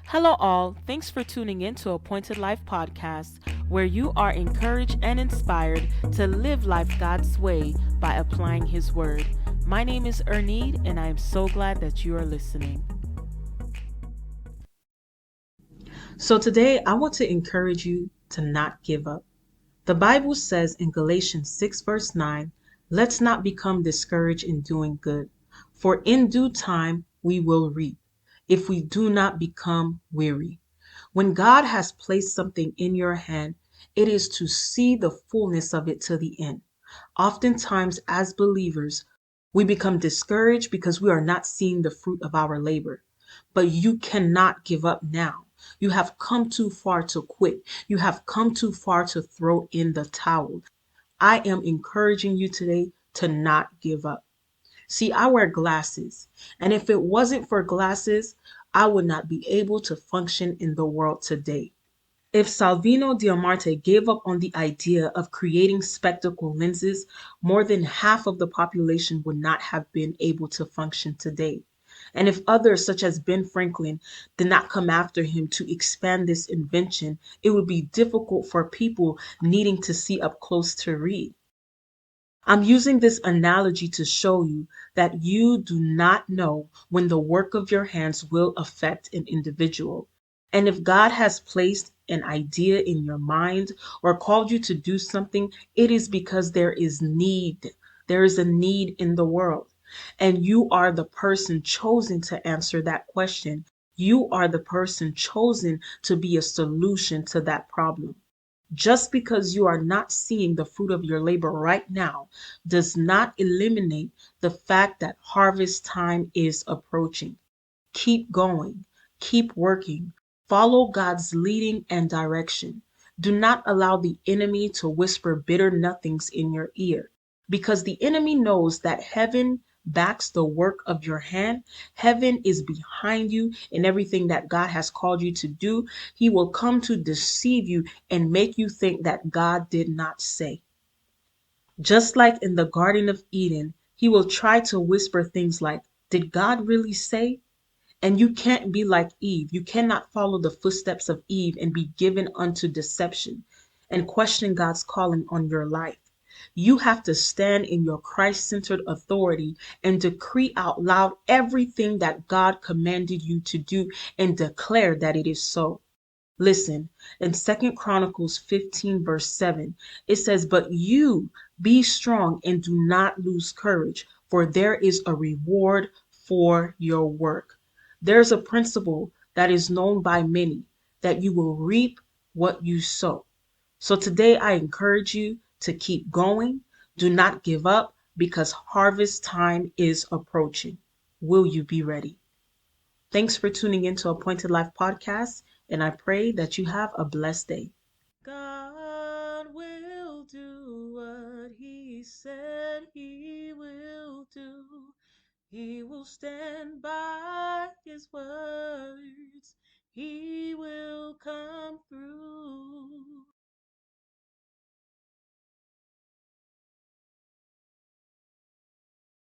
Hello, all. Thanks for tuning in to Appointed Life Podcast, where you are encouraged and inspired to live life God's way by applying His Word. My name is Ernede, and I am so glad that you are listening. So today I want to encourage you to not give up. The Bible says in Galatians 6, verse 9, let's not become discouraged in doing good, for in due time we will reap, if we do not become weary. When God has placed something in your hand, it is to see the fullness of it to the end. Oftentimes, as believers, we become discouraged because we are not seeing the fruit of our labor. But you cannot give up now. You have come too far to quit. You have come too far to throw in the towel. I am encouraging you today to not give up. See, I wear glasses, and if it wasn't for glasses, I would not be able to function in the world today. If Salvino Diamarte gave up on the idea of creating spectacle lenses, more than half of the population would not have been able to function today. And if others, such as Ben Franklin, did not come after him to expand this invention, it would be difficult for people needing to see up close to read. I'm using this analogy to show you that you do not know when the work of your hands will affect an individual. And if God has placed an idea in your mind or called you to do something, it is because there is need. There is a need in the world. And you are the person chosen to answer that question. You are the person chosen to be a solution to that problem. Just because you are not seeing the fruit of your labor right now does not eliminate the fact that harvest time is approaching. Keep going, keep working, follow God's leading and direction. Do not allow the enemy to whisper bitter nothings in your ear, because the enemy knows that heaven backs the work of your hand. Heaven is behind you in everything that God has called you to do. He will come to deceive you and make you think that God did not say. Just like in the Garden of Eden, he will try to whisper things like, did God really say? And you can't be like Eve. You cannot follow the footsteps of Eve and be given unto deception and question God's calling on your life. You have to stand in your Christ centered authority and decree out loud everything that God commanded you to do and declare that it is so. Listen, in Second Chronicles 15, verse 7, it says, but you be strong and do not lose courage, for there is a reward for your work. There's a principle that is known by many that you will reap what you sow. So today I encourage you to keep going. Do not give up because harvest time is approaching. Will you be ready? Thanks for tuning into Appointed Life Podcast, and I pray that you have a blessed day. God will do what He said He will do. He will stand by His word.